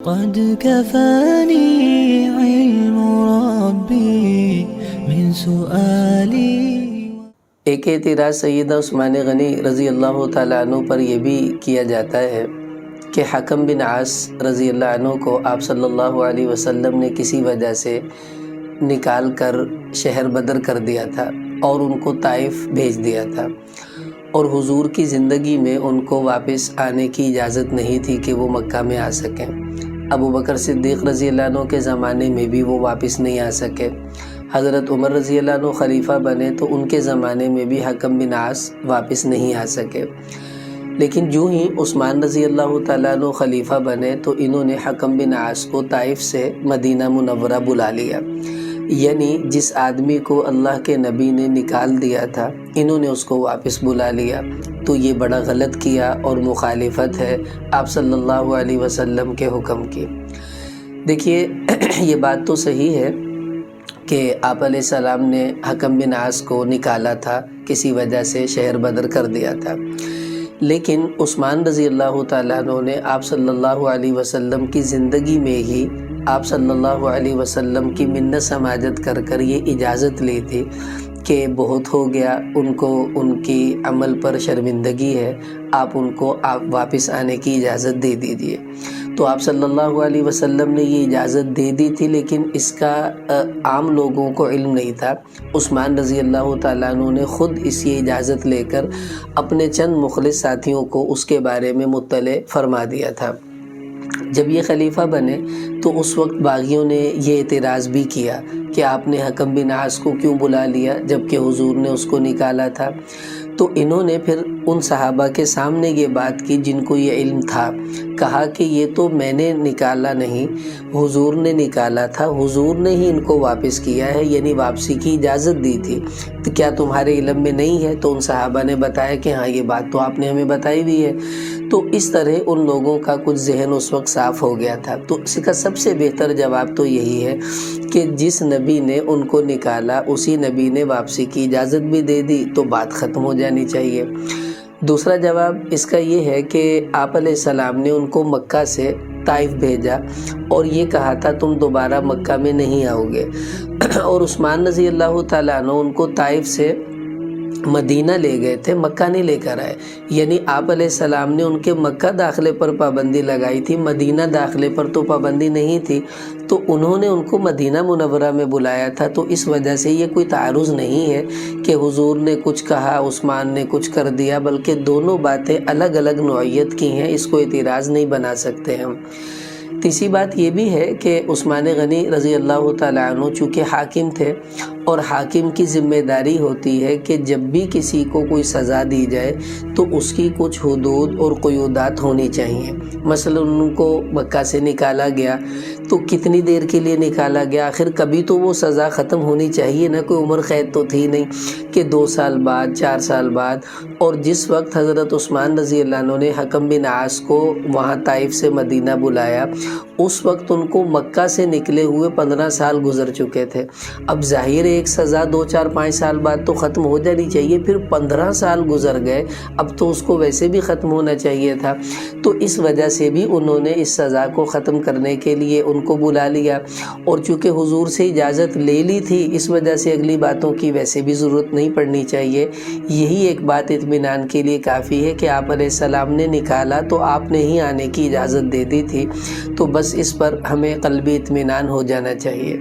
قد كفاني علم ربي من سؤالي۔ ایک اعتراض سیدنا عثمان غنی رضی اللہ تعالیٰ عنہ پر یہ بھی کیا جاتا ہے کہ حکم بن عاص رضی اللہ عنہ کو آپ صلی اللہ علیہ وسلم نے کسی وجہ سے نکال کر شہر بدر کر دیا تھا اور ان کو طائف بھیج دیا تھا، اور حضور کی زندگی میں ان کو واپس آنے کی اجازت نہیں تھی کہ وہ مکہ میں آ سکیں۔ ابو بکر صدیق رضی اللہ عنہ کے زمانے میں بھی وہ واپس نہیں آ سکے۔ حضرت عمر رضی اللہ عنہ خلیفہ بنے تو ان کے زمانے میں بھی حکم بن عاص واپس نہیں آ سکے، لیکن جو ہی عثمان رضی اللہ تعالیٰ عنہ خلیفہ بنے تو انہوں نے حکم بن عاص کو طائف سے مدینہ منورہ بلا لیا، یعنی جس آدمی کو اللہ کے نبی نے نکال دیا تھا انہوں نے اس کو واپس بلا لیا۔ تو یہ بڑا غلط کیا اور مخالفت ہے آپ صلی اللہ علیہ وسلم کے حکم کی۔ دیکھیے یہ بات تو صحیح ہے کہ آپ علیہ السلام نے حکم بن عاص کو نکالا تھا، کسی وجہ سے شہر بدر کر دیا تھا، لیکن عثمان رضی اللہ تعالیٰ عنہ نے آپ صلی اللہ علیہ وسلم کی زندگی میں ہی آپ صلی اللہ علیہ وسلم کی منت سماجت کر کر یہ اجازت لی تھی کہ بہت ہو گیا، ان کو ان کی عمل پر شرمندگی ہے، آپ ان کو واپس آنے کی اجازت دے دیجیے۔ تو آپ صلی اللہ علیہ وسلم نے یہ اجازت دے دی تھی، لیکن اس کا عام لوگوں کو علم نہیں تھا۔ عثمان رضی اللہ تعالیٰ عنہ نے خود اس کی اجازت لے کر اپنے چند مخلص ساتھیوں کو اس کے بارے میں مطلع فرما دیا تھا۔ جب یہ خلیفہ بنے تو اس وقت باغیوں نے یہ اعتراض بھی کیا کہ آپ نے حکم بن عاص کو کیوں بلا لیا جبکہ حضور نے اس کو نکالا تھا۔ تو انہوں نے پھر ان صحابہ کے سامنے یہ بات کی جن کو یہ علم تھا، کہا کہ یہ تو میں نے نکالا نہیں، حضور نے نکالا تھا، حضور نے ہی ان کو واپس کیا ہے، یعنی واپسی کی اجازت دی تھی، تو کیا تمہارے علم میں نہیں ہے؟ تو ان صحابہ نے بتایا کہ ہاں یہ بات تو آپ نے ہمیں بتائی بھی ہے۔ تو اس طرح ان لوگوں کا کچھ ذہن اس وقت صاف ہو گیا تھا۔ تو اس کا سب سے بہتر جواب تو یہی ہے کہ جس نبی نے ان کو نکالا اسی نبی نے واپسی کی اجازت بھی دے دی، تو بات ختم ہو جانی چاہیے۔ دوسرا جواب اس کا یہ ہے کہ آپ علیہ السلام نے ان کو مکہ سے طائف بھیجا اور یہ کہا تھا تم دوبارہ مکہ میں نہیں آؤ گے، اور عثمان رضی اللہ تعالیٰ عنہ ان کو طائف سے مدینہ لے گئے تھے، مکہ نہیں لے کر آئے، یعنی آپ علیہ السلام نے ان کے مکہ داخلے پر پابندی لگائی تھی، مدینہ داخلے پر تو پابندی نہیں تھی، تو انہوں نے ان کو مدینہ منورہ میں بلایا تھا۔ تو اس وجہ سے یہ کوئی تعارض نہیں ہے کہ حضور نے کچھ کہا عثمان نے کچھ کر دیا، بلکہ دونوں باتیں الگ الگ نوعیت کی ہیں، اس کو اعتراض نہیں بنا سکتے ہم۔ تیسری بات یہ بھی ہے کہ عثمان غنی رضی اللہ تعالیٰ عنہ چونکہ حاکم تھے، اور حاکم کی ذمہ داری ہوتی ہے کہ جب بھی کسی کو کوئی سزا دی جائے تو اس کی کچھ حدود اور قیودات ہونی چاہیے۔ مثلا ان کو مکہ سے نکالا گیا تو کتنی دیر کے لیے نکالا گیا، آخر کبھی تو وہ سزا ختم ہونی چاہیے نا، کوئی عمر قید تو تھی نہیں کہ 2 سال بعد 4 سال بعد۔ اور جس وقت حضرت عثمان رضی اللہ عنہ نے حکم بن عاص کو وہاں طائف سے مدینہ بلایا، اس وقت ان کو مکہ سے نکلے ہوئے 15 سال گزر چکے تھے۔ اب ظاہر ایک سزا 2 4 5 سال بعد تو ختم ہو جانی چاہیے، پھر 15 سال گزر گئے، اب تو اس کو ویسے بھی ختم ہونا چاہیے تھا۔ تو اس وجہ سے بھی انہوں نے اس سزا کو ختم کرنے کے لیے ان کو بلا لیا، اور چونکہ حضور سے اجازت لے لی تھی اس وجہ سے اگلی باتوں کی ویسے بھی ضرورت نہیں پڑنی چاہیے۔ یہی ایک بات اطمینان کے لیے کافی ہے کہ آپ علیہ السلام نے نکالا تو آپ نے ہی آنے کی اجازت دے دی تھی، تو بس اس پر ہمیں قلبی اطمینان ہو جانا چاہیے۔